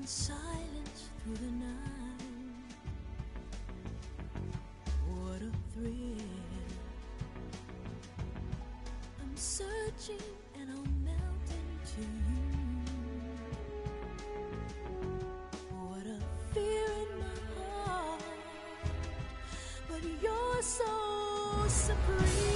silence through the night. What a thrill. I'm searching and I'll melt into you. What a fear in my heart, but you're so supreme.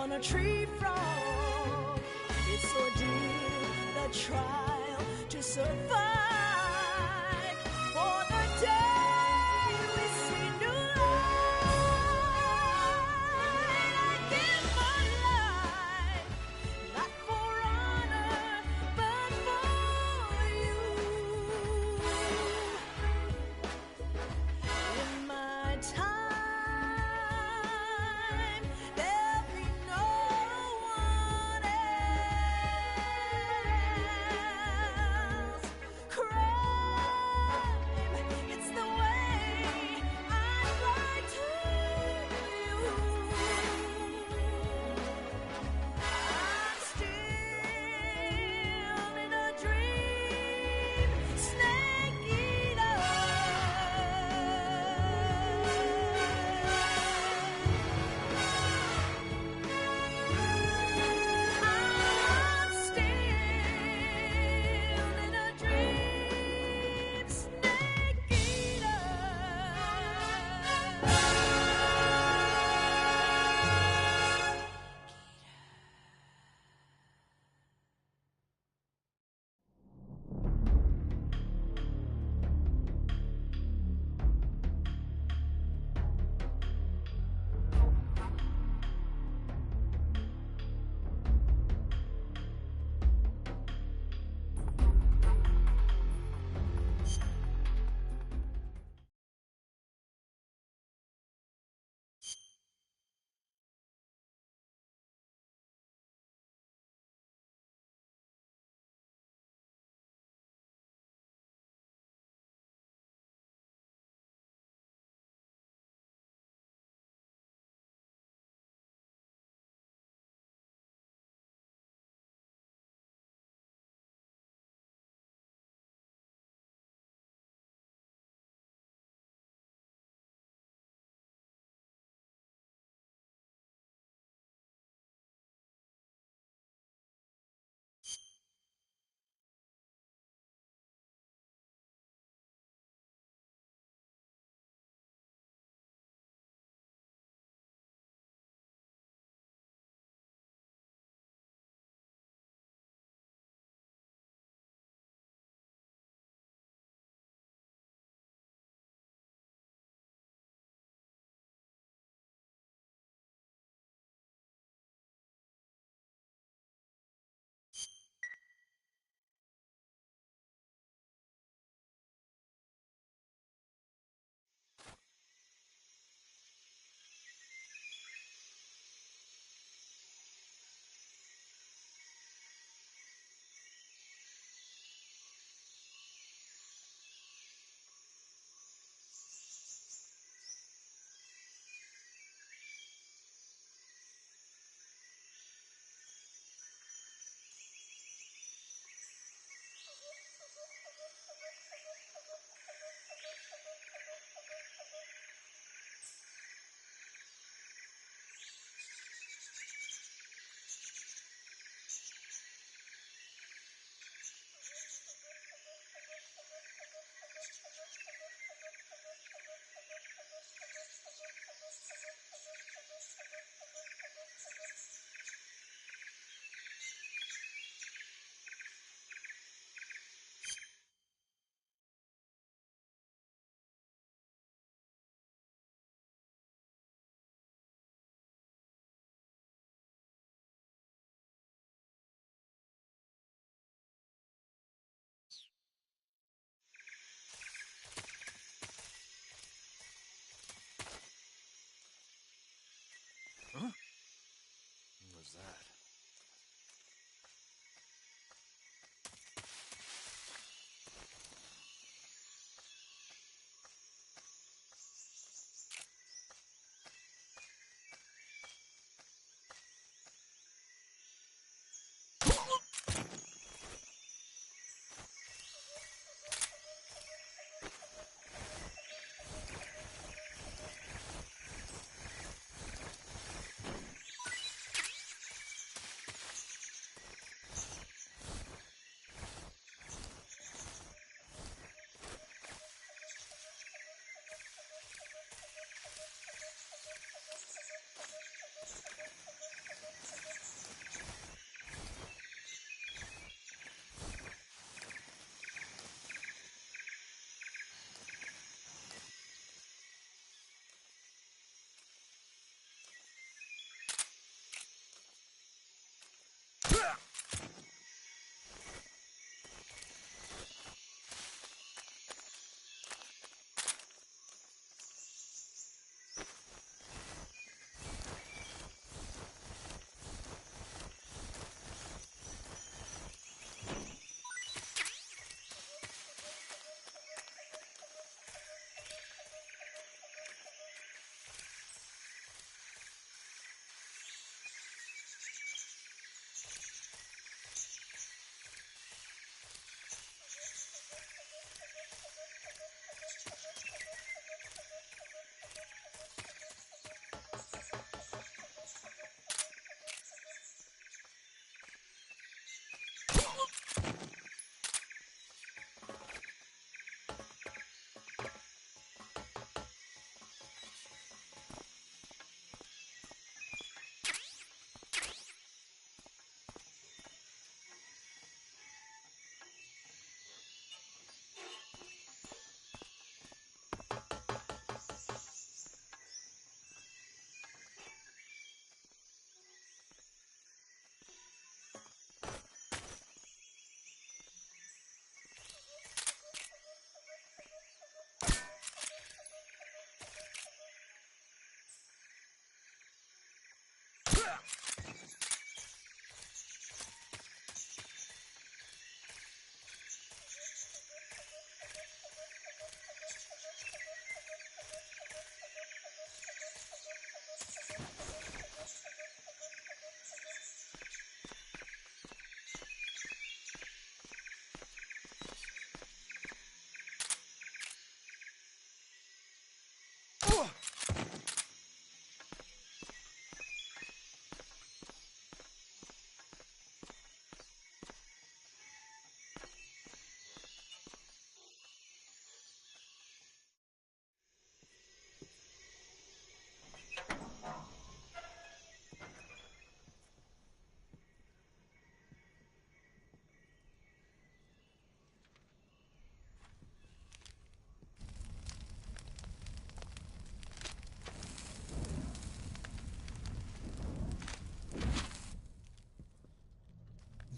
A tree frog, it's ordeal, the trial to survive. For the day we see new light, I give my life, not for honor, but for you. In my time, cry.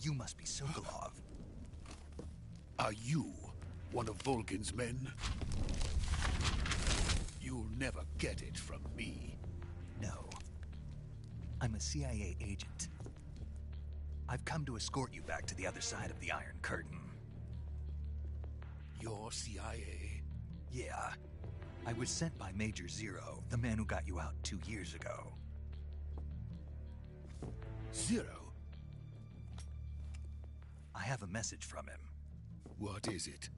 You must be Sokolov. Are you one of Volgin's men? You'll never get it from me. No. I'm a CIA agent. I've come to escort you back to the other side of the Iron Curtain. You're CIA? Yeah. I was sent by Major Zero, the man who got you out 2 years ago. Zero? I have a message from him. What is it?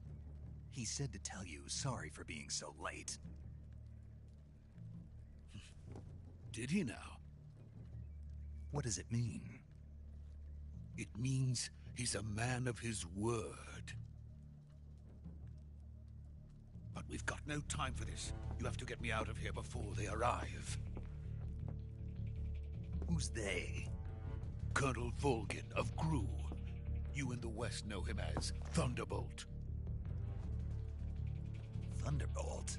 He said to tell you sorry for being so late. Did he now? What does it mean? It means he's a man of his word. But we've got no time for this. You have to get me out of here before they arrive. Who's they? Colonel Volgin of GRU. You in the West know him as Thunderbolt. Thunderbolt?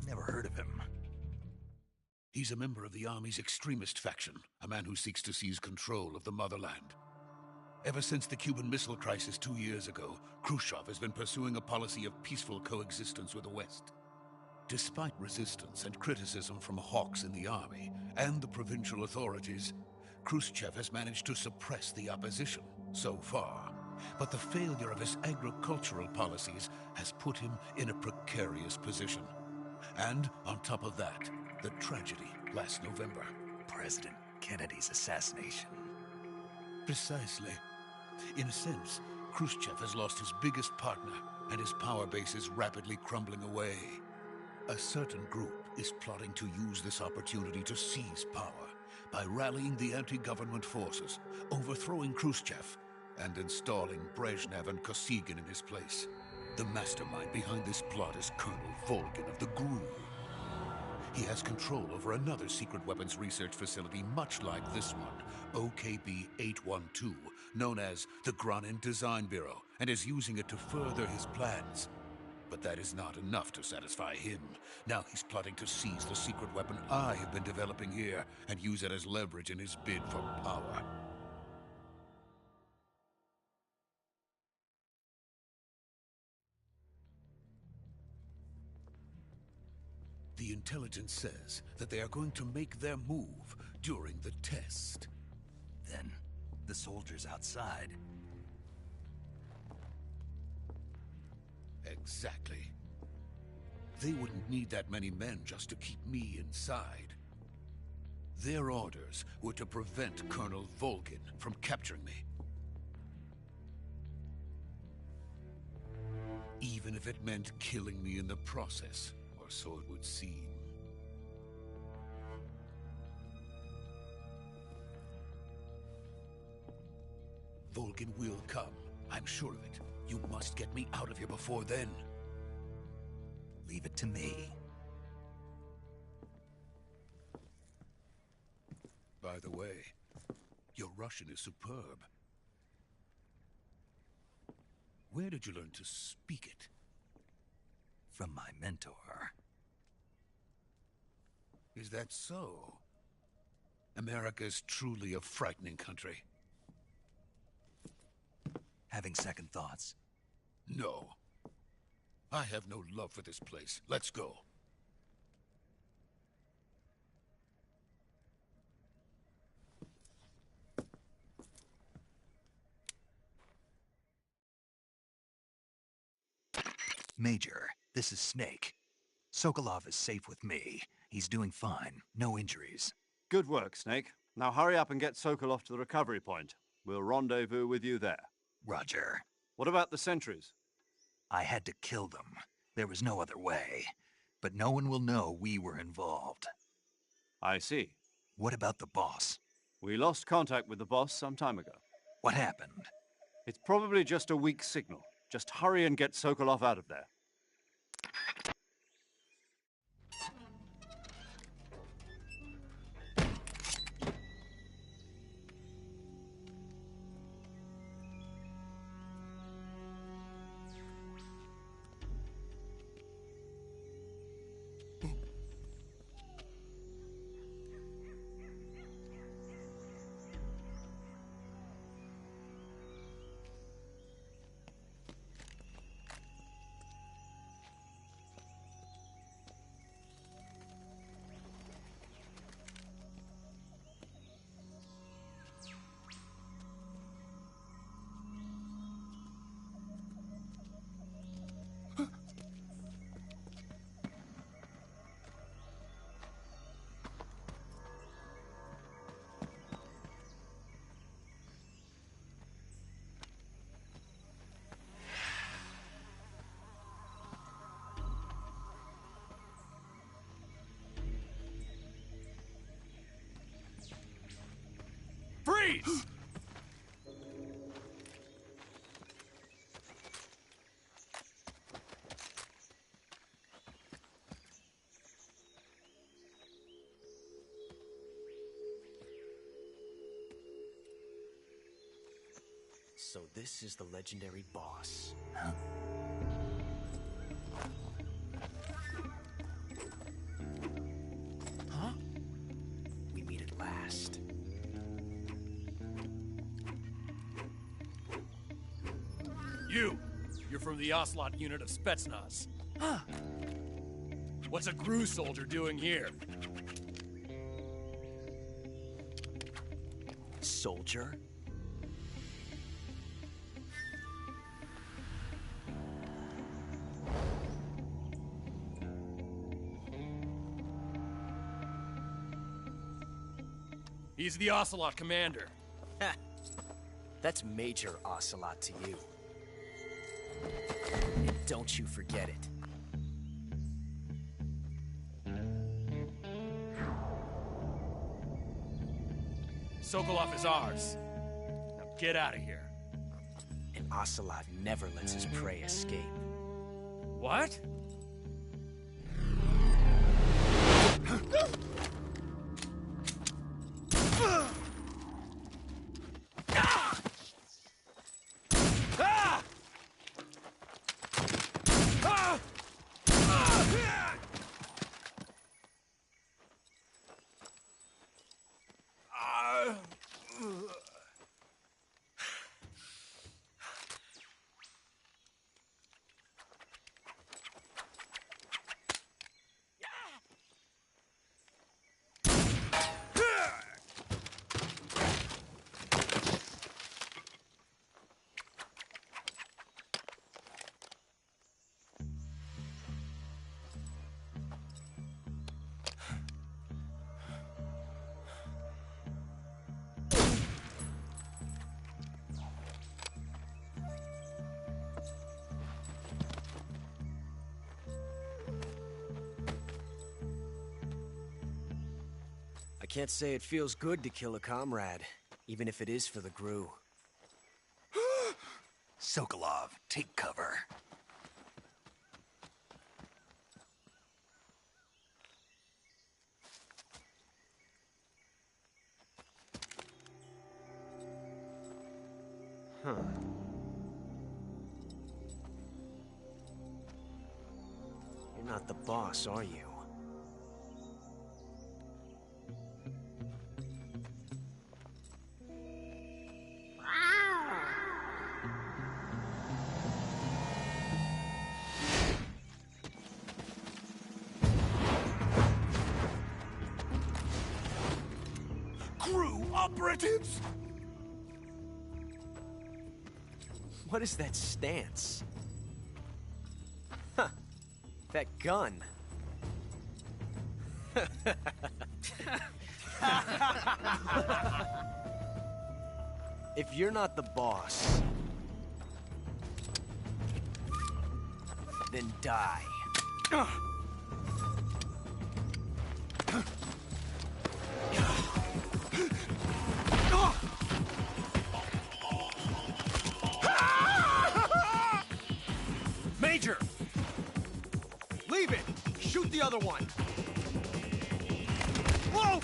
Never heard of him. He's a member of the Army's extremist faction, a man who seeks to seize control of the motherland. Ever since the Cuban Missile Crisis 2 years ago, Khrushchev has been pursuing a policy of peaceful coexistence with the West. Despite resistance and criticism from hawks in the army and the provincial authorities, Khrushchev has managed to suppress the opposition so far. But the failure of his agricultural policies has put him in a precarious position. And on top of that, the tragedy last November. President Kennedy's assassination. Precisely. In a sense, Khrushchev has lost his biggest partner, and his power base is rapidly crumbling away. A certain group is plotting to use this opportunity to seize power by rallying the anti-government forces, overthrowing Khrushchev, and installing Brezhnev and Kosygin in his place. The mastermind behind this plot is Colonel Volgin of the GRU. He has control over another secret weapons research facility much like this one, OKB-812, known as the Granin Design Bureau, and is using it to further his plans. But that is not enough to satisfy him. Now he's plotting to seize the secret weapon I have been developing here and use it as leverage in his bid for power. The intelligence says that they are going to make their move during the test. Then, the soldiers outside. Exactly. They wouldn't need that many men just to keep me inside. Their orders were to prevent Colonel Volgin from capturing me. Even if it meant killing me in the process, or so it would seem. Volgin will come. I'm sure of it. You must get me out of here before then. Leave it to me. By the way, your Russian is superb. Where did you learn to speak it? From my mentor. Is that so? America is truly a frightening country. Having second thoughts? No. I have no love for this place. Let's go. Major, this is Snake. Sokolov is safe with me. He's doing fine. No injuries. Good work, Snake. Now hurry up and get Sokolov to the recovery point. We'll rendezvous with you there. Roger. What about the sentries? I had to kill them. There was no other way. But no one will know we were involved. I see. What about the boss? We lost contact with the boss some time ago. What happened? It's probably just a weak signal. Just hurry and get Sokolov out of there. Please. So this is the legendary boss. Huh? We meet at last. You're from the Ocelot unit of Spetsnaz. Huh. What's a GRU soldier doing here? Soldier? He's the Ocelot commander. Ha! That's Major Ocelot to you. And don't you forget it. Sokolov is ours. Now get out of here. And Ocelot never lets his prey escape. What? I can't say it feels good to kill a comrade, even if it is for the GRU. Sokolov, take cover. Huh. You're not the boss, are you? GRU operatives! What is that stance? Huh. That gun. If you're not the boss, then die. Major! Leave it! Shoot the other one! Whoa!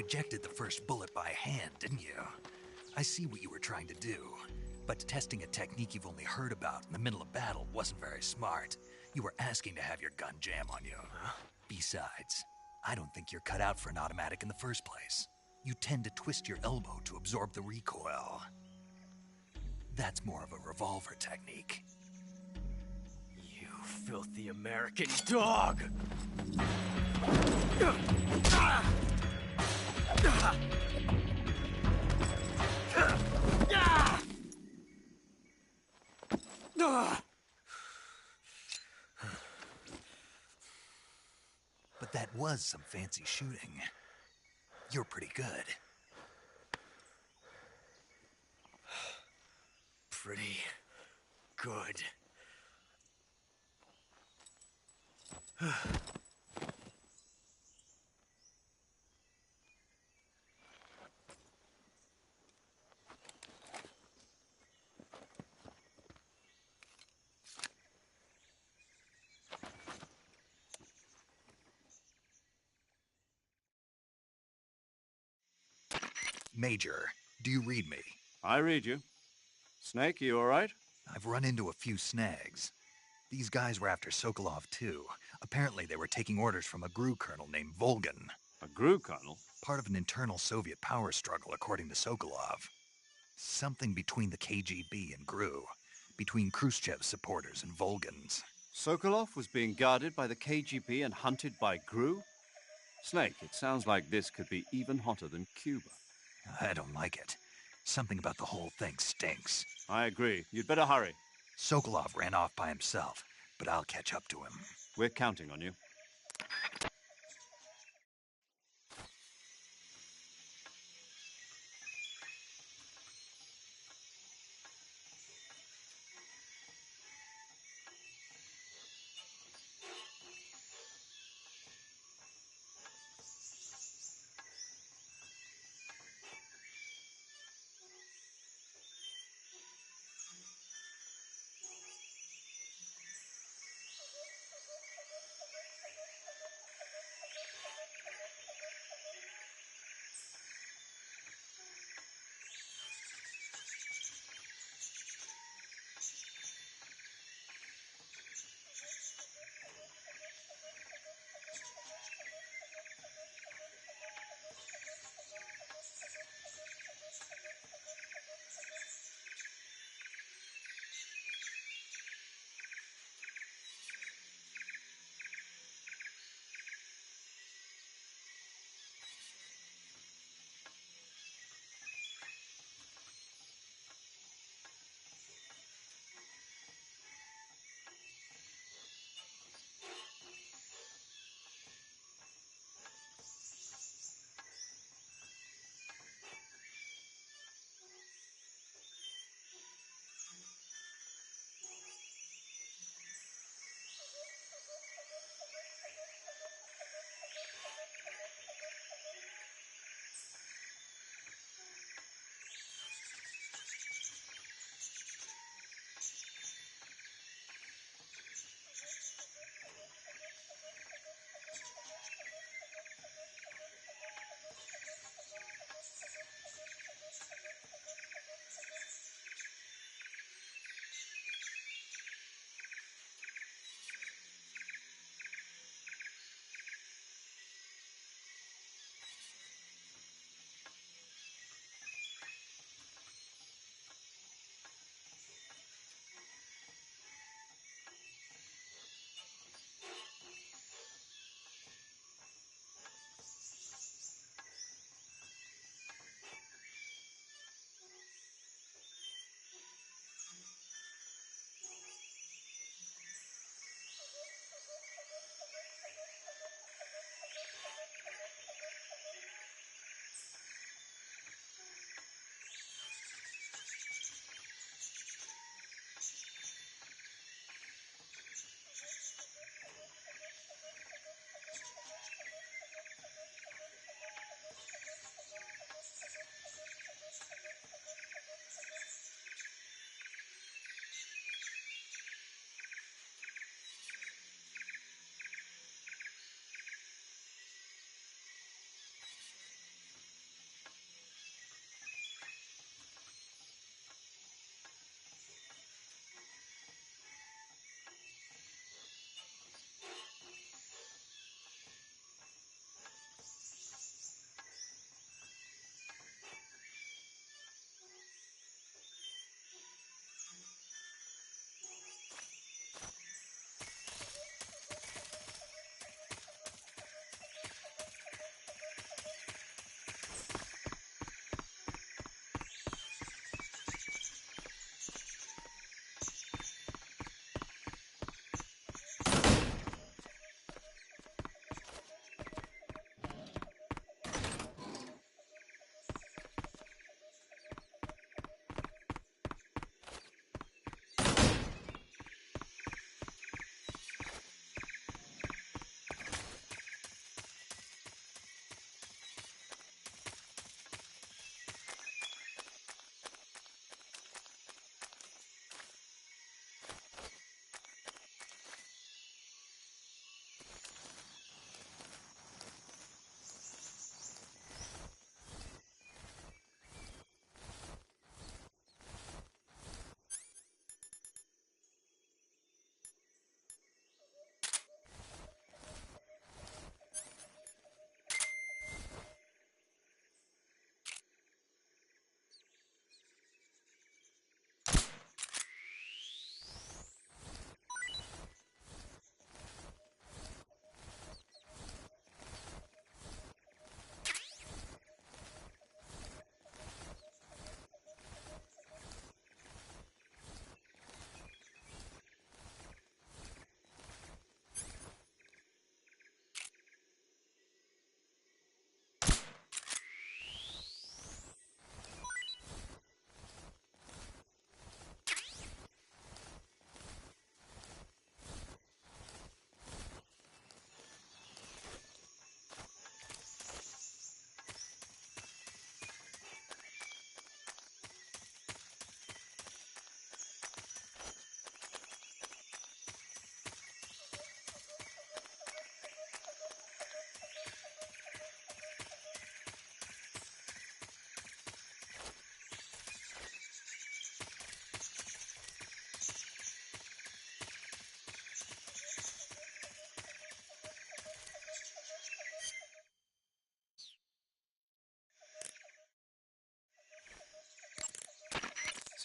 ejected the first bullet by hand, didn't you? I see what you were trying to do. But testing a technique you've only heard about in the middle of battle wasn't very smart. You were asking to have your gun jam on you. Huh? Besides, I don't think you're cut out for an automatic in the first place. You tend to twist your elbow to absorb the recoil. That's more of a revolver technique. You filthy American dog! But that was some fancy shooting. You're pretty good. Pretty good. Major, do you read me? I read you. Snake, you all right? I've run into a few snags. These guys were after Sokolov too. Apparently they were taking orders from a GRU colonel named Volgin. A GRU colonel? Part of an internal Soviet power struggle, according to Sokolov. Something between the KGB and GRU. Between Khrushchev's supporters and Volgin's. Sokolov was being guarded by the KGB and hunted by GRU? Snake, it sounds like this could be even hotter than Cuba. I don't like it. Something about the whole thing stinks. I agree. You'd better hurry. Sokolov ran off by himself, but I'll catch up to him. We're counting on you.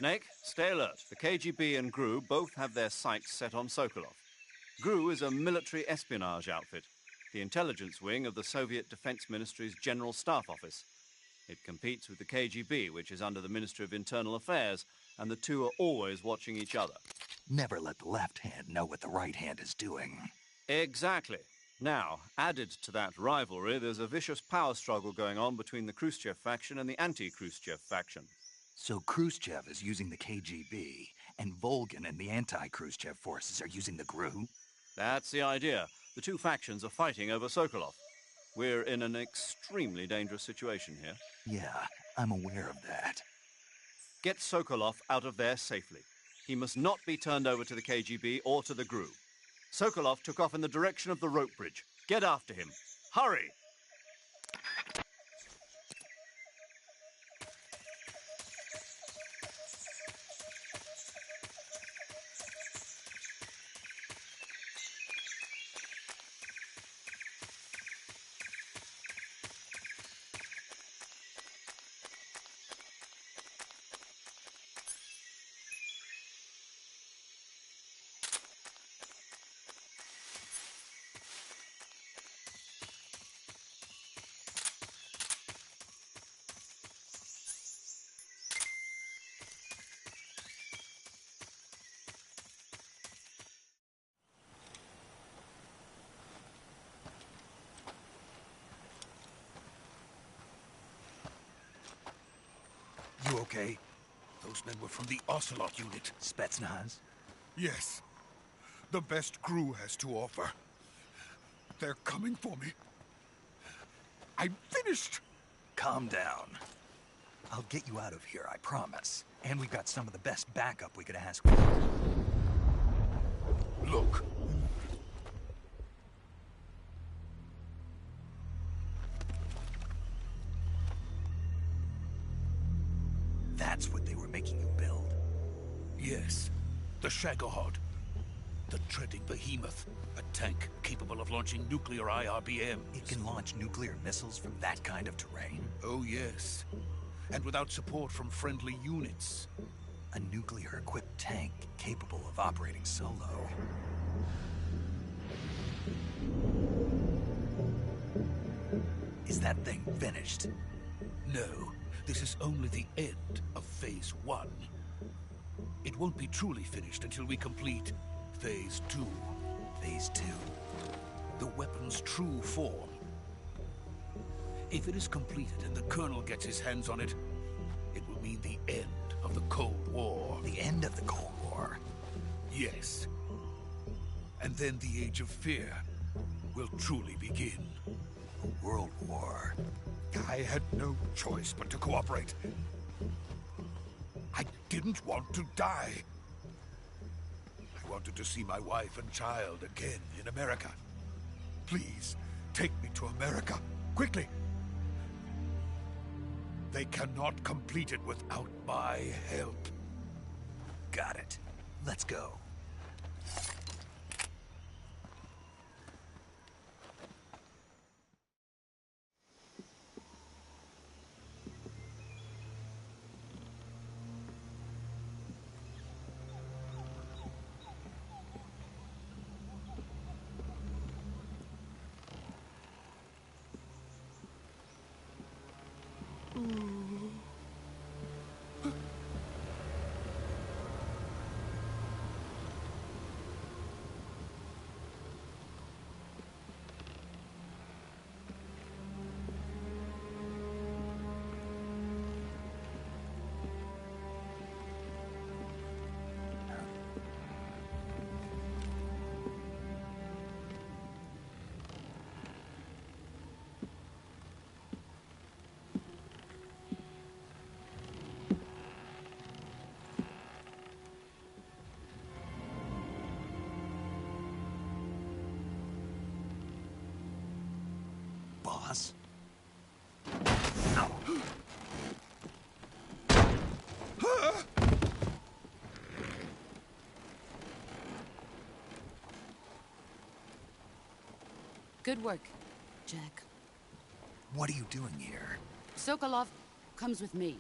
Snake, stay alert. The KGB and GRU both have their sights set on Sokolov. GRU is a military espionage outfit, the intelligence wing of the Soviet Defense Ministry's General Staff Office. It competes with the KGB, which is under the Ministry of Internal Affairs, and the two are always watching each other. Never let the left hand know what the right hand is doing. Exactly. Now, added to that rivalry, there's a vicious power struggle going on between the Khrushchev faction and the anti-Khrushchev faction. So Khrushchev is using the KGB, and Volgin and the anti-Khrushchev forces are using the GRU? That's the idea. The two factions are fighting over Sokolov. We're in an extremely dangerous situation here. Yeah, I'm aware of that. Get Sokolov out of there safely. He must not be turned over to the KGB or to the GRU. Sokolov took off in the direction of the rope bridge. Get after him. Hurry! You okay? Those men were from the Ocelot unit. Spetsnaz? Yes. The best GRU has to offer. They're coming for me. I'm finished! Calm down. I'll get you out of here, I promise. And we've got some of the best backup we could ask for. Look. That's what they were making you build? Yes. The Shagohod. The treading behemoth. A tank capable of launching nuclear IRBMs. It can launch nuclear missiles from that kind of terrain? Oh, yes. And without support from friendly units. A nuclear-equipped tank capable of operating solo. Is that thing finished? No. This is only the end of Phase 1. It won't be truly finished until we complete Phase 2. Phase 2? The weapon's true form. If it is completed and the Colonel gets his hands on it, it will mean the end of the Cold War. The end of the Cold War? Yes. And then the Age of Fear will truly begin. A world war? I had no choice but to cooperate. I didn't want to die. I wanted to see my wife and child again in America. Please, take me to America, quickly. They cannot complete it without my help. Got it. Let's go. Boss? Good work, Jack. What are you doing here? Sokolov comes with me.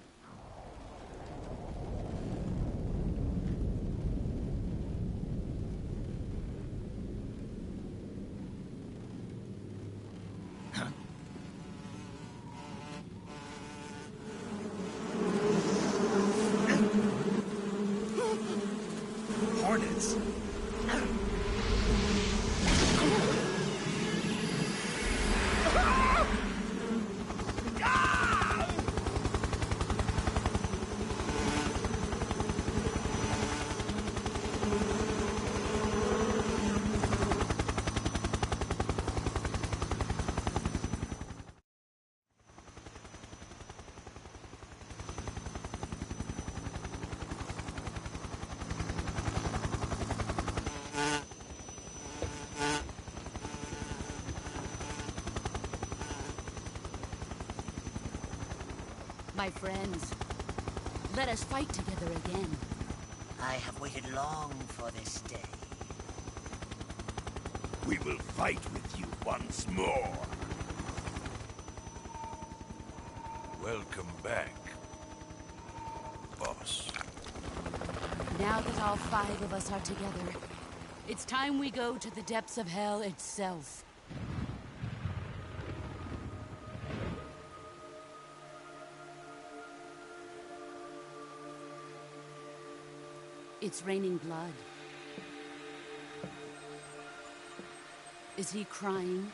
my friends. Let us fight together again. I have waited long for this day. We will fight with you once more. Welcome back, boss. Now that all 5 of us are together, it's time we go to the depths of hell itself. It's raining blood. Is he crying?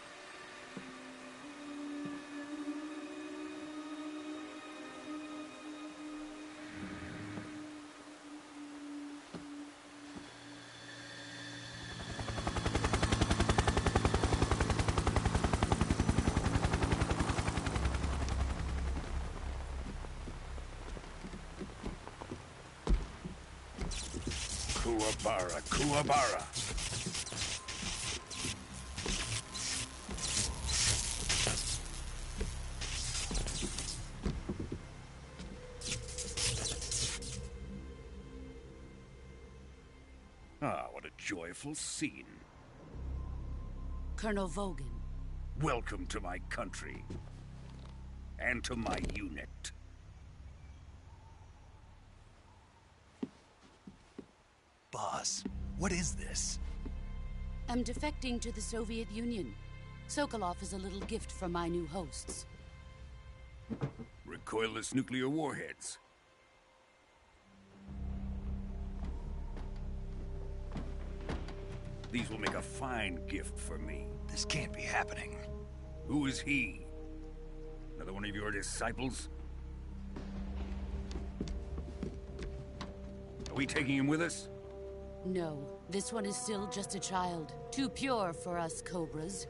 Kuwabara, Kuwabara. Ah, what a joyful scene. Colonel Vogan. Welcome to my country. And to my unit. Boss, what is this? I'm defecting to the Soviet Union. Sokolov is a little gift from my new hosts. Recoilless nuclear warheads. These will make a fine gift for me. This can't be happening. Who is he? Another one of your disciples? Are we taking him with us? No, this one is still just a child. Too pure for us Cobras.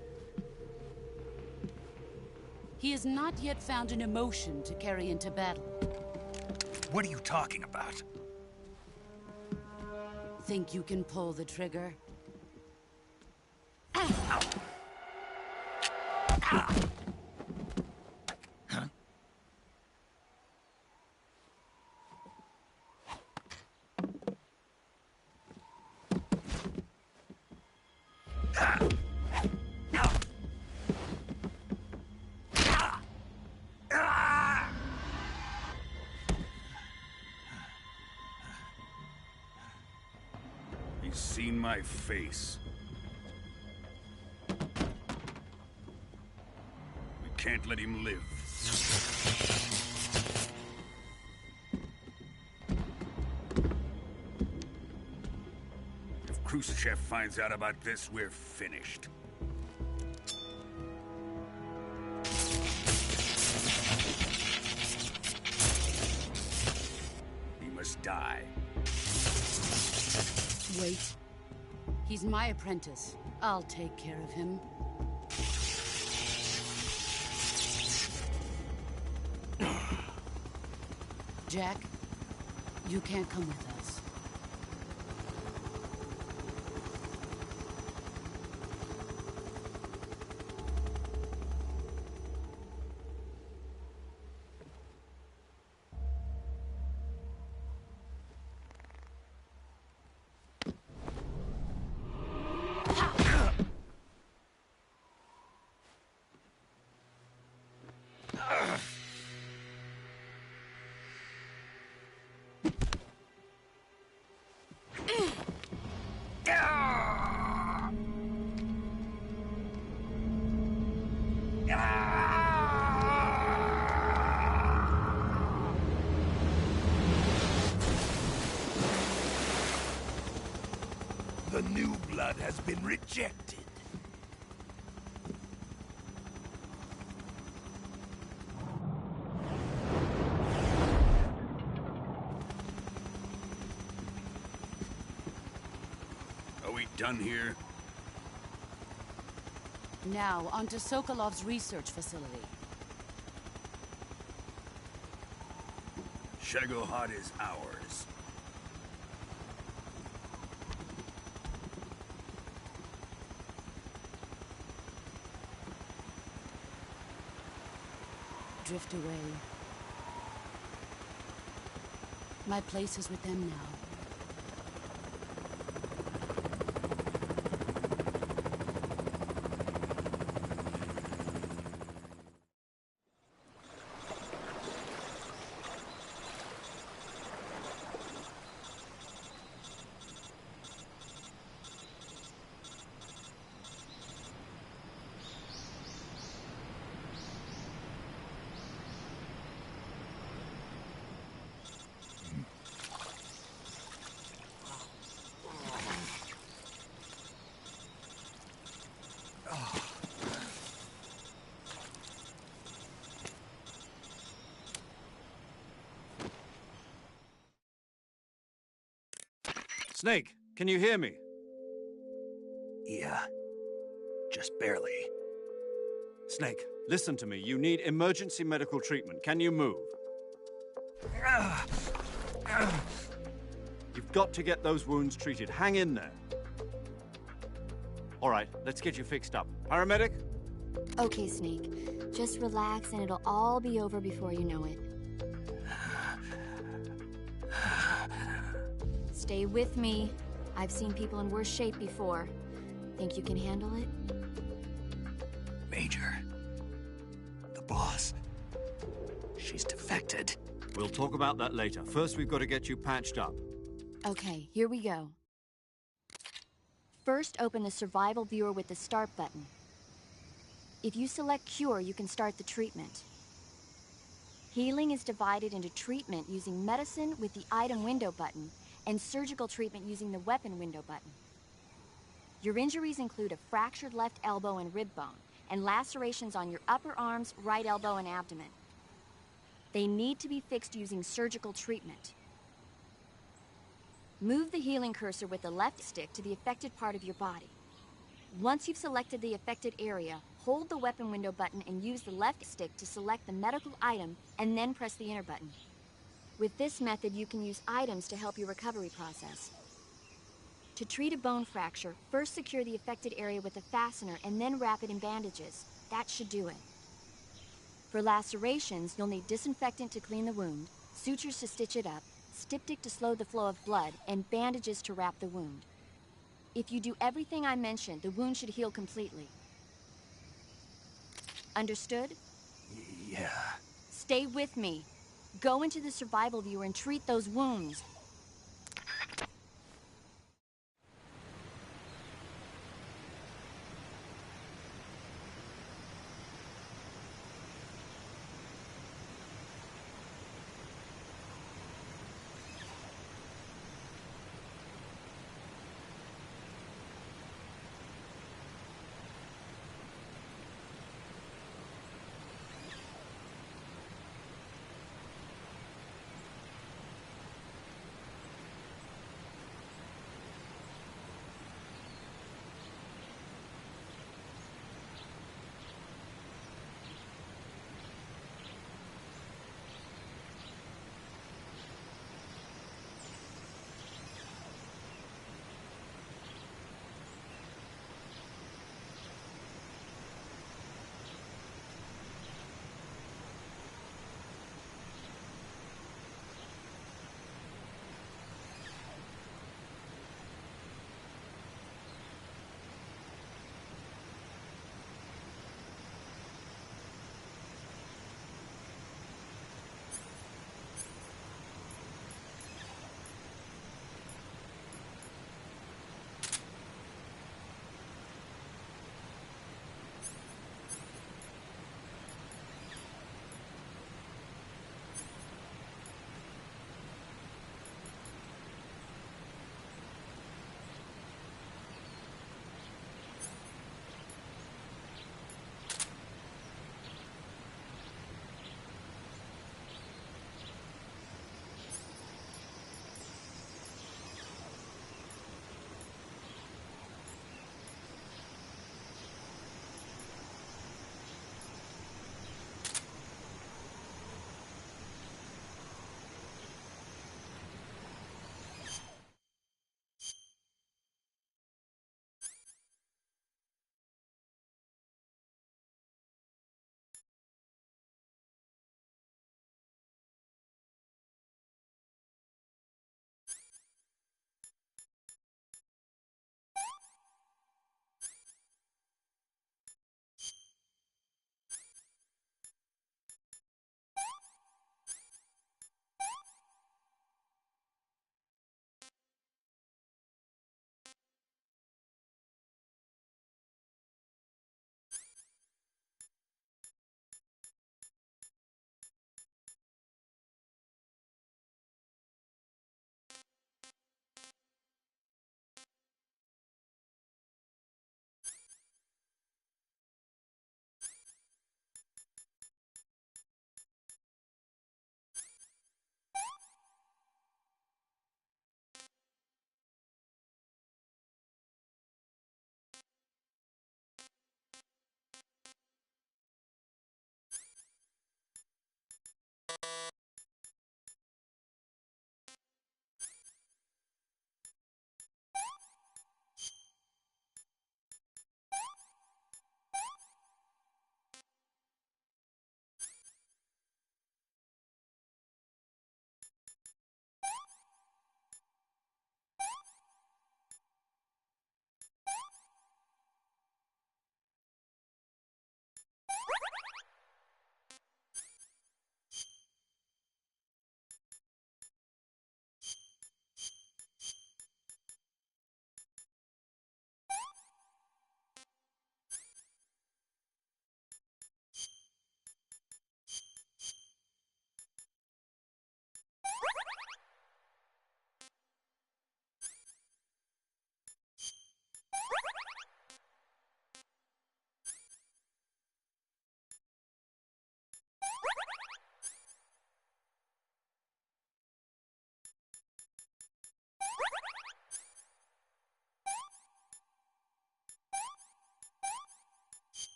He has not yet found an emotion to carry into battle. What are you talking about? Think you can pull the trigger? He's seen my face. We can't let him live. If Khrushchev finds out about this, we're finished. He must die. Wait. He's my apprentice. I'll take care of him. Jack, you can't come with us. The new blood has been rejected. Are we done here? Now, onto Sokolov's research facility. Shagohod is ours. Drift away. My place is with them now. Snake, can you hear me? Yeah. Just barely. Snake, listen to me. You need emergency medical treatment. Can you move? You've got to get those wounds treated. Hang in there. All right, let's get you fixed up. Paramedic? Okay, Snake. Just relax and it'll all be over before you know it. Stay with me. I've seen people in worse shape before. Think you can handle it? Major. The boss. She's defected. We'll talk about that later. First, we've got to get you patched up. Okay, here we go. First, open the survival viewer with the start button. If you select cure, you can start the treatment. Healing is divided into treatment using medicine with the item window button and surgical treatment using the weapon window button. Your injuries include a fractured left elbow and rib bone, and lacerations on your upper arms, right elbow, and abdomen. They need to be fixed using surgical treatment. Move the healing cursor with the left stick to the affected part of your body. Once you've selected the affected area, hold the weapon window button and use the left stick to select the medical item, and then press the enter button. With this method, you can use items to help your recovery process. To treat a bone fracture, first secure the affected area with a fastener and then wrap it in bandages. That should do it. For lacerations, you'll need disinfectant to clean the wound, sutures to stitch it up, styptic to slow the flow of blood, and bandages to wrap the wound. If you do everything I mentioned, the wound should heal completely. Understood? Yeah. Stay with me. Go into the survival viewer and treat those wounds.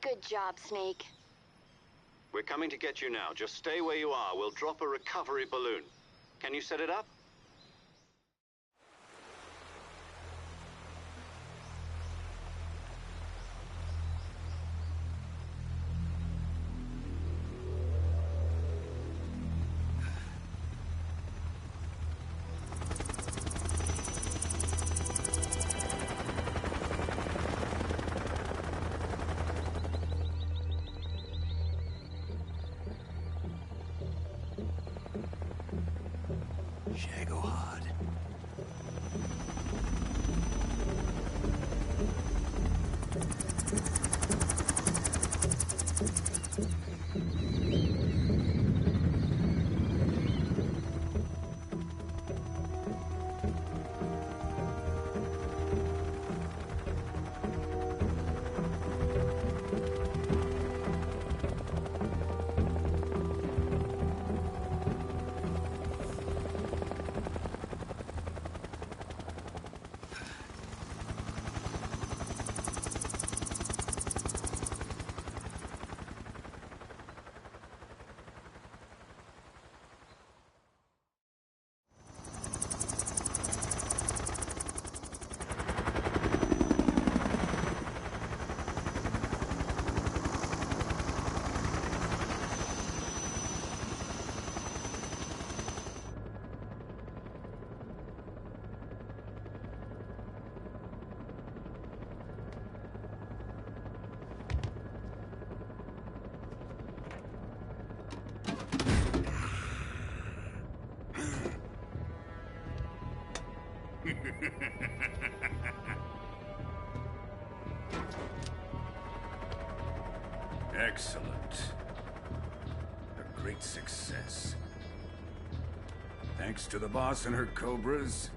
Good job, Snake. We're coming to get you now. Just stay where you are. We'll drop a recovery balloon. Can you set it up? Shagohod. Excellent. A great success. Thanks to the boss and her cobras,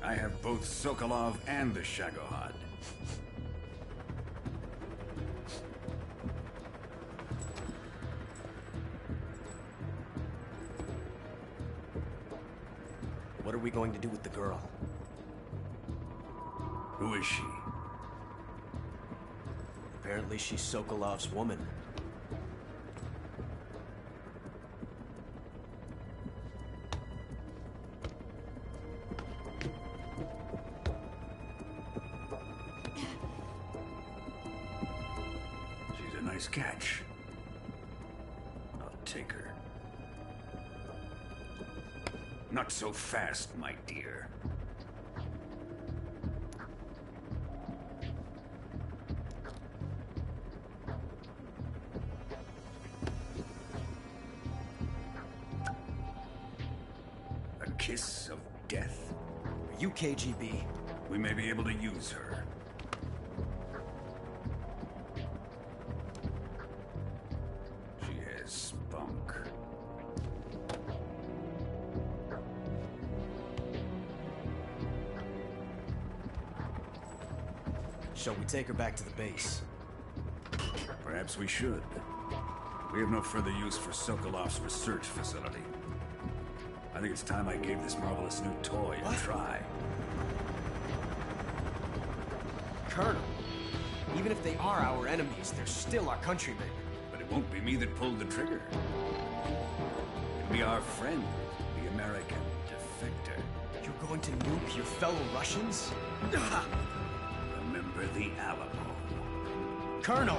I have both Sokolov and the Shagohod. What are we going to do with the girl? Who is she? Apparently she's Sokolov's woman. Nice catch. I'll take her. Not so fast, my dear. A kiss of death? Are you KGB? We may be able to use her. She has spunk. Shall we take her back to the base? Perhaps we should. We have no further use for Sokolov's research facility. I think it's time I gave this marvelous new toy a try. Colonel, even if they are our enemies, they're still our countrymen. But it won't be me that pulled the trigger. It'll be our friend, the American defector. You're going to nuke your fellow Russians? Remember the Alamo. Colonel!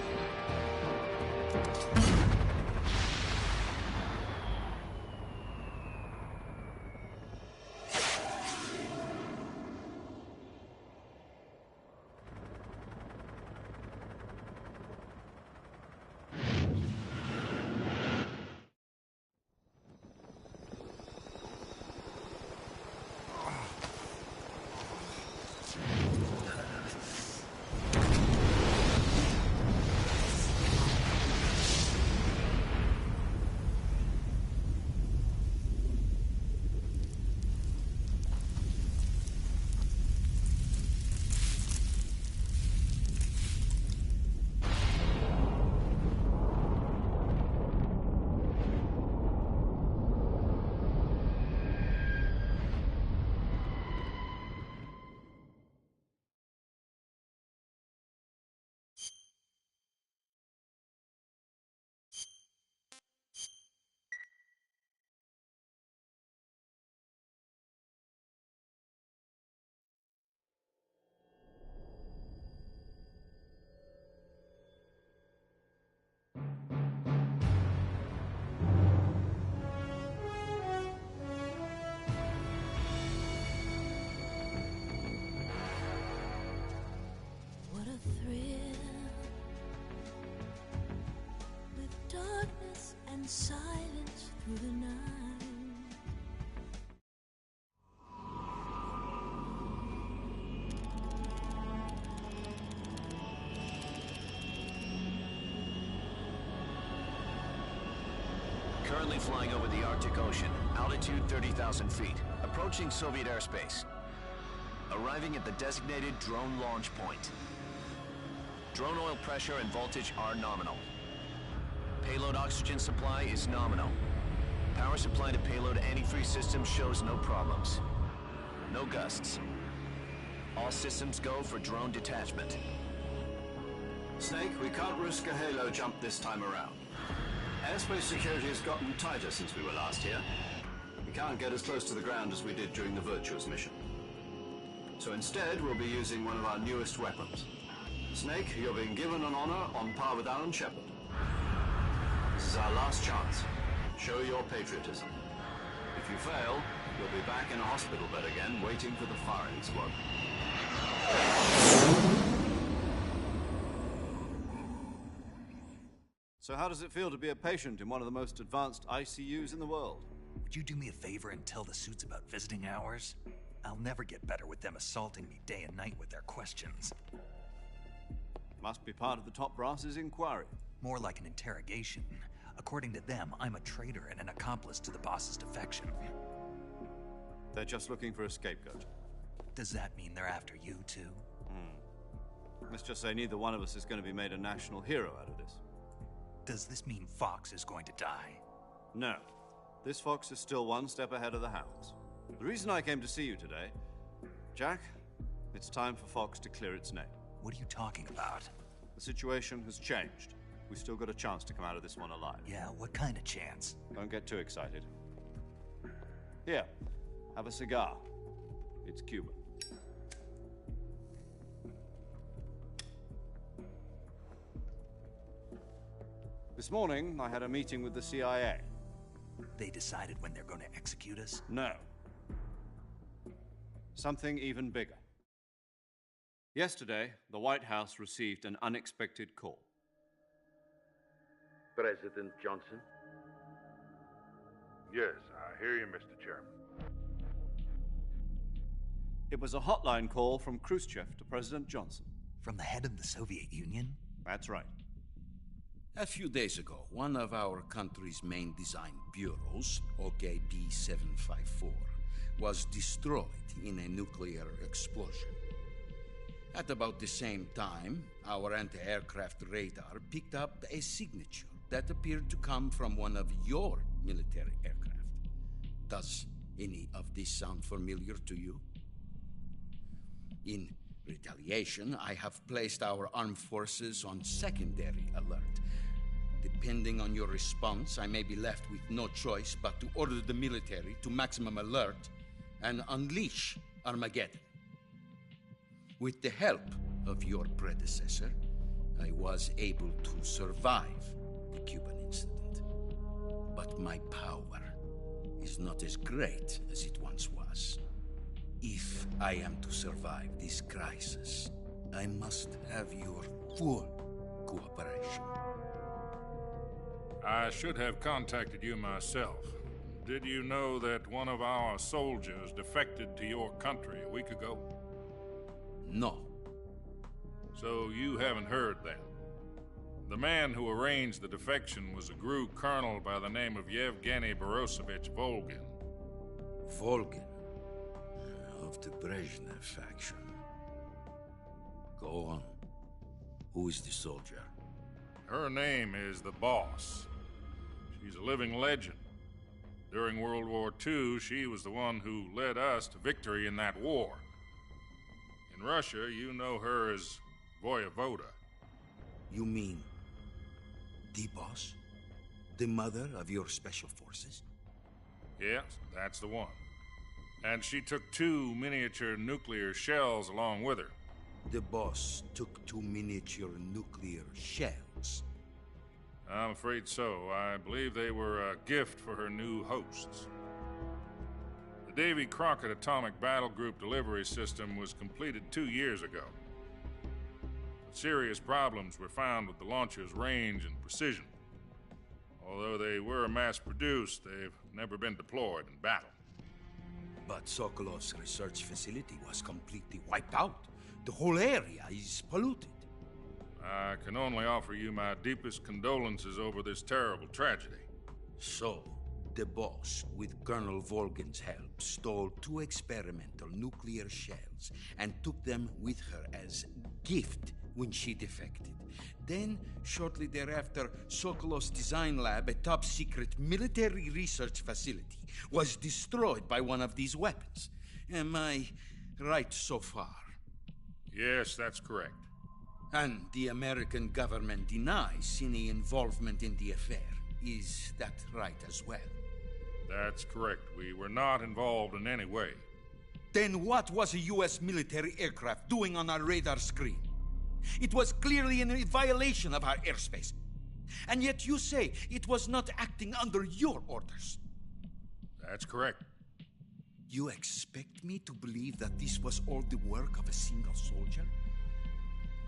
What a thrill, with darkness and silence through the night. Currently flying over the Arctic Ocean, altitude 30,000 feet, approaching Soviet airspace. Arriving at the designated drone launch point. Drone oil pressure and voltage are nominal. Payload oxygen supply is nominal. Power supply to payload antifreeze system shows no problems. No gusts. All systems go for drone detachment. Snake, we can't risk a halo jump this time around. Airspace security has gotten tighter since we were last here. We can't get as close to the ground as we did during the Virtuous mission. So instead, we'll be using one of our newest weapons. Snake, you're being given an honor on par with Alan Shepard. This is our last chance. Show your patriotism. If you fail, you'll be back in a hospital bed again, waiting for the firing squad. So how does it feel to be a patient in one of the most advanced ICUs in the world? Would you do me a favor and tell the suits about visiting hours? I'll never get better with them assaulting me day and night with their questions. Must be part of the top brass's inquiry. More like an interrogation. According to them, I'm a traitor and an accomplice to the boss's defection. They're just looking for a scapegoat. Does that mean they're after you, too? Let's just say neither one of us is going to be made a national hero out of this. Does this mean Fox is going to die? No. This fox is still one step ahead of the hounds. The reason I came to see you today, Jack, it's time for Fox to clear its name. What are you talking about? The situation has changed. We've still got a chance to come out of this one alive. Yeah, what kind of chance? Don't get too excited. Here, have a cigar. It's Cuban. This morning, I had a meeting with the CIA. They decided when they're going to execute us? No. Something even bigger. Yesterday, the White House received an unexpected call. President Johnson? Yes, I hear you, Mr. Chairman. It was a hotline call from Khrushchev to President Johnson. From the head of the Soviet Union? That's right. A few days ago, one of our country's main design bureaus, OKB 754, was destroyed in a nuclear explosion. At about the same time, our anti-aircraft radar picked up a signature that appeared to come from one of your military aircraft. Does any of this sound familiar to you? In retaliation, I have placed our armed forces on secondary alert. Depending on your response, I may be left with no choice but to order the military to maximum alert and unleash Armageddon. With the help of your predecessor, I was able to survive the Cuban incident. But my power is not as great as it once was. If I am to survive this crisis, I must have your full cooperation. I should have contacted you myself. Did you know that one of our soldiers defected to your country a week ago? No. So you haven't heard then. The man who arranged the defection was a GRU colonel by the name of Yevgeny Borisovich Volgin. Volgin? Of the Brezhnev faction. Go on. Who is the soldier? Her name is the Boss. She's a living legend. During World War II, she was the one who led us to victory in that war. In Russia, you know her as Voyevoda. You mean the Boss? The mother of your special forces? Yes, that's the one. And she took 2 miniature nuclear shells along with her. The Boss took 2 miniature nuclear shells? I'm afraid so. I believe they were a gift for her new hosts. The Davy Crockett Atomic Battle Group delivery system was completed 2 years ago. But serious problems were found with the launcher's range and precision. Although they were mass-produced, they've never been deployed in battle. But Sokolov's research facility was completely wiped out. The whole area is polluted. I can only offer you my deepest condolences over this terrible tragedy. So, the Boss, with Colonel Volgin's help, stole 2 experimental nuclear shells and took them with her as gift when she defected. Then, shortly thereafter, Sokolov's design lab, a top-secret military research facility, was destroyed by one of these weapons. Am I right so far? Yes, that's correct. And the American government denies any involvement in the affair. Is that right as well? That's correct. We were not involved in any way. Then what was a U.S. military aircraft doing on our radar screen? It was clearly in violation of our airspace. And yet you say it was not acting under your orders. That's correct. You expect me to believe that this was all the work of a single soldier?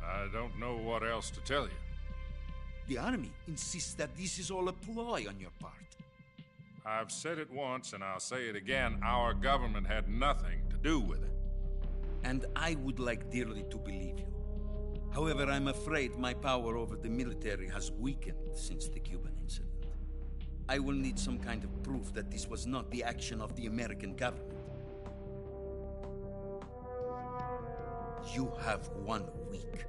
I don't know what else to tell you. The Army insists that this is all a ploy on your part. I've said it once, and I'll say it again. Our government had nothing to do with it. And I would like dearly to believe you. However, I'm afraid my power over the military has weakened since the Cuban incident. I will need some kind of proof that this was not the action of the American government. You have 1 week.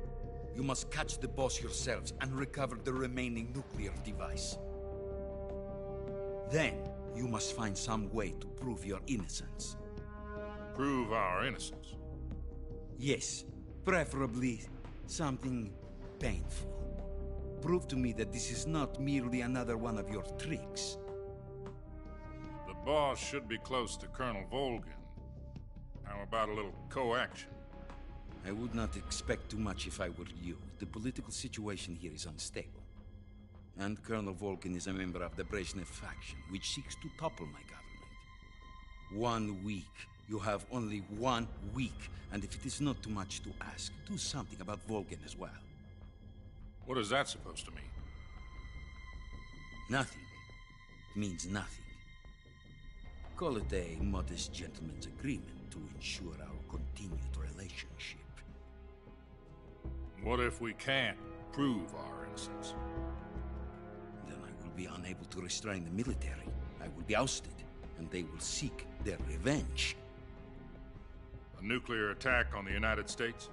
You must catch the Boss yourselves and recover the remaining nuclear device. Then, you must find some way to prove your innocence. Prove our innocence? Yes, preferably something painful. Prove to me that this is not merely another one of your tricks. The Boss should be close to Colonel Volgin. How about a little co-action? I would not expect too much if I were you. The political situation here is unstable. And Colonel Volkin is a member of the Brezhnev faction, which seeks to topple my government. 1 week. You have only 1 week. And if it is not too much to ask, do something about Volkin as well. What is that supposed to mean? Nothing. It means nothing. Call it a modest gentleman's agreement to ensure our continued relationship. What if we can't prove our innocence? Then I will be unable to restrain the military. I will be ousted, and they will seek their revenge. A nuclear attack on the United States?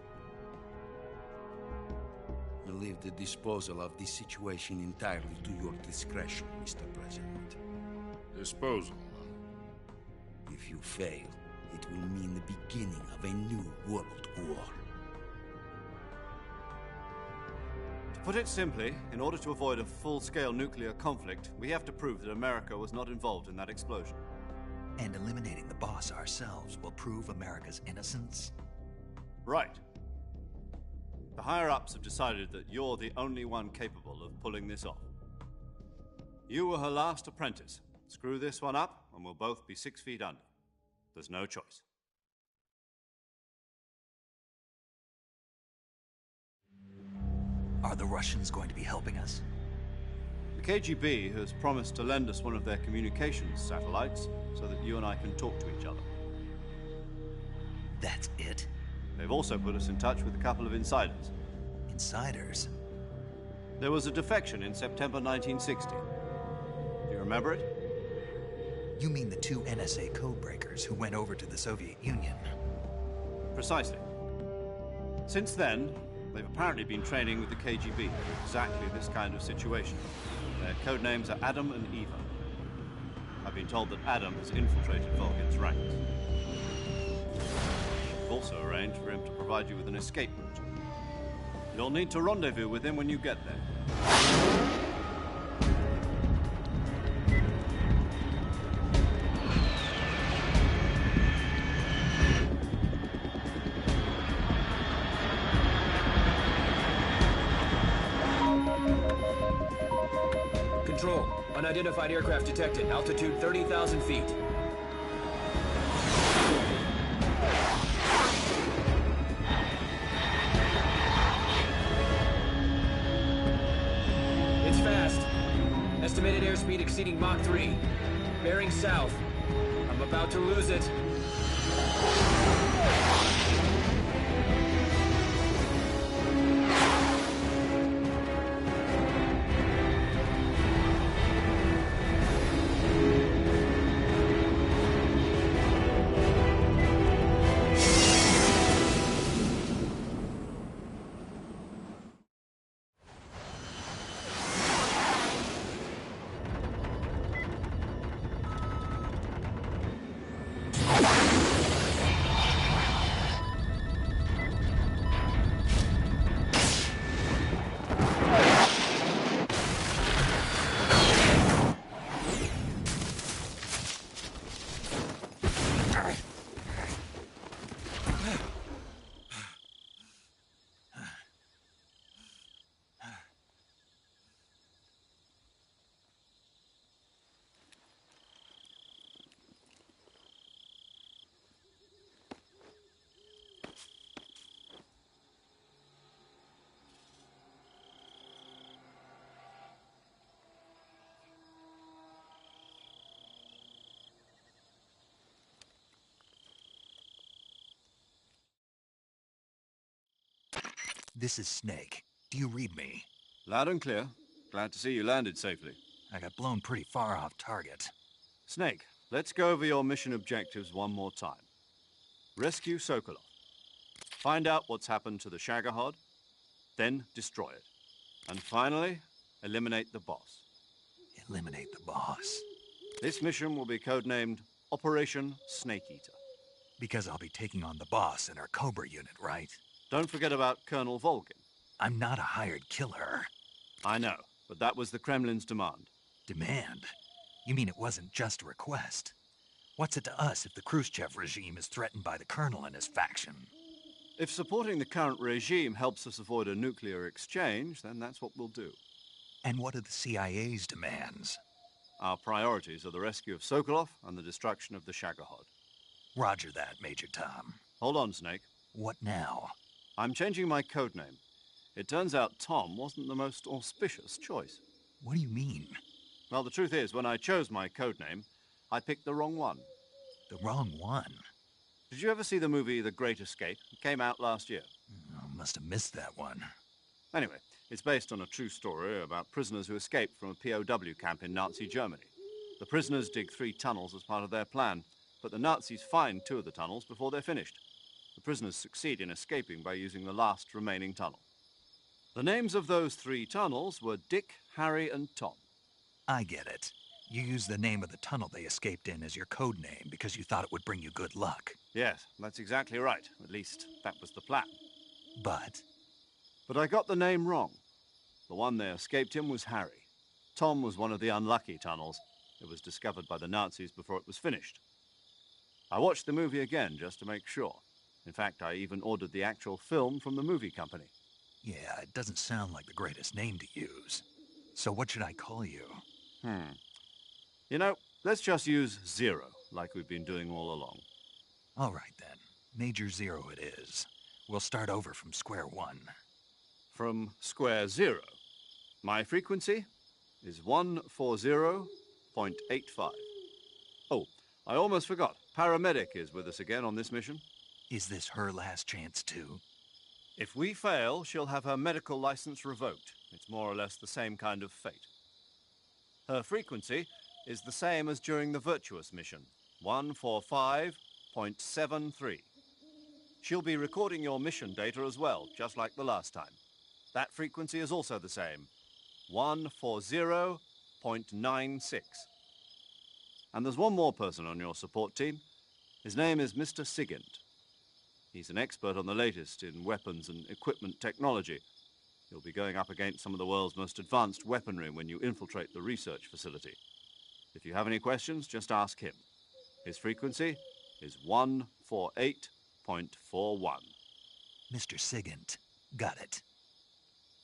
I leave the disposal of this situation entirely to your discretion, Mr. President. Disposal, huh? If you fail, it will mean the beginning of a new world war. To put it simply, in order to avoid a full-scale nuclear conflict, we have to prove that America was not involved in that explosion. And eliminating the boss ourselves will prove America's innocence? Right. The higher-ups have decided that you're the only one capable of pulling this off. You were her last apprentice. Screw this one up, and we'll both be 6 feet under. There's no choice. Are the Russians going to be helping us? The KGB has promised to lend us one of their communications satellites so that you and I can talk to each other. That's it? They've also put us in touch with a couple of insiders. Insiders? There was a defection in September 1960. Do you remember it? You mean the 2 NSA codebreakers who went over to the Soviet Union? Precisely. Since then, they've apparently been training with the KGB for exactly this kind of situation. Their code names are Adam and Eva. I've been told that Adam has infiltrated Volkin's ranks. We've also arranged for him to provide you with an escape route. You'll need to rendezvous with him when you get there. Control. Unidentified aircraft detected. Altitude 30,000 feet. It's fast. Estimated airspeed exceeding Mach 3. Bearing south. I'm about to lose it. This is Snake. Do you read me? Loud and clear. Glad to see you landed safely. I got blown pretty far off target. Snake, let's go over your mission objectives one more time. Rescue Sokolov. Find out what's happened to the Shagohod, then destroy it. And finally, eliminate the boss. Eliminate the boss? This mission will be codenamed Operation Snake Eater. Because I'll be taking on the boss in our Cobra unit, right? Don't forget about Colonel Volkin. I'm not a hired killer. I know, but that was the Kremlin's demand. Demand? You mean it wasn't just a request? What's it to us if the Khrushchev regime is threatened by the Colonel and his faction? If supporting the current regime helps us avoid a nuclear exchange, then that's what we'll do. And what are the CIA's demands? Our priorities are the rescue of Sokolov and the destruction of the Shagohod. Roger that, Major Tom. Hold on, Snake. What now? I'm changing my code name. It turns out Tom wasn't the most auspicious choice. What do you mean? Well, the truth is, when I chose my code name, I picked the wrong one. The wrong one? Did you ever see the movie The Great Escape? It came out last year. I must have missed that one. Anyway, it's based on a true story about prisoners who escaped from a POW camp in Nazi Germany. The prisoners dig 3 tunnels as part of their plan, but the Nazis find 2 of the tunnels before they're finished. The prisoners succeed in escaping by using the last remaining tunnel. The names of those 3 tunnels were Dick, Harry, and Tom. I get it. You used the name of the tunnel they escaped in as your code name because you thought it would bring you good luck. Yes, that's exactly right. At least, that was the plan. But I got the name wrong. The one they escaped in was Harry. Tom was one of the unlucky tunnels. It was discovered by the Nazis before it was finished. I watched the movie again just to make sure. In fact, I even ordered the actual film from the movie company. yeah, it doesn't sound like the greatest name to use. So what should I call you? You know, let's just use Zero, like we've been doing all along. All right, then. Major Zero it is. We'll start over from square one. From square 0. My frequency is 140.85. Oh, I almost forgot. Paramedic is with us again on this mission. Is this her last chance, too? If we fail, she'll have her medical license revoked. It's more or less the same kind of fate. Her frequency is the same as during the Virtuous mission, 145.73. She'll be recording your mission data as well, just like the last time. That frequency is also the same, 140.96. And there's one more person on your support team. His name is Mr. Sigint. He's an expert on the latest in weapons and equipment technology. You'll be going up against some of the world's most advanced weaponry when you infiltrate the research facility. If you have any questions, just ask him. His frequency is 148.41. Mr. Sigint. Got it.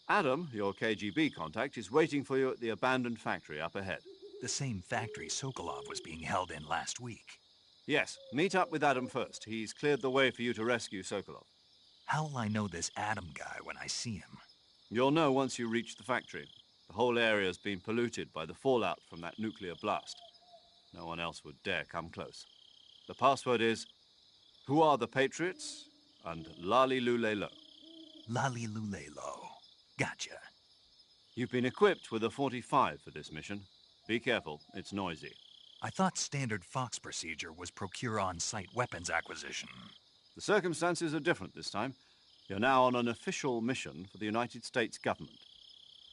Adam, your KGB contact, is waiting for you at the abandoned factory up ahead. The same factory Sokolov was being held in last week. Yes, meet up with Adam first. He's cleared the way for you to rescue Sokolov. How'll I know this Adam guy when I see him? You'll know once you reach the factory. The whole area's been polluted by the fallout from that nuclear blast. No one else would dare come close. The password is, Who are the Patriots? And Lali Lule Lo. Lali Lule Lo. Gotcha. You've been equipped with a 45 for this mission. Be careful, it's noisy. I thought standard Fox procedure was procure on-site weapons acquisition. The circumstances are different this time. You're now on an official mission for the United States government.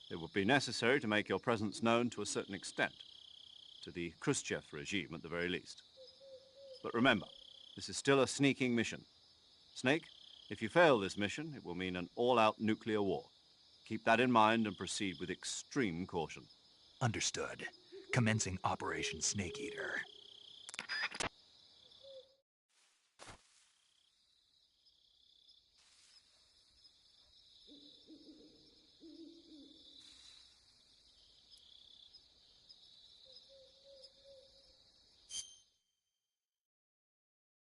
It would be necessary to make your presence known to a certain extent, to the Khrushchev regime at the very least. But remember, this is still a sneaking mission. Snake, if you fail this mission, it will mean an all-out nuclear war. Keep that in mind and proceed with extreme caution. Understood. Commencing Operation Snake Eater.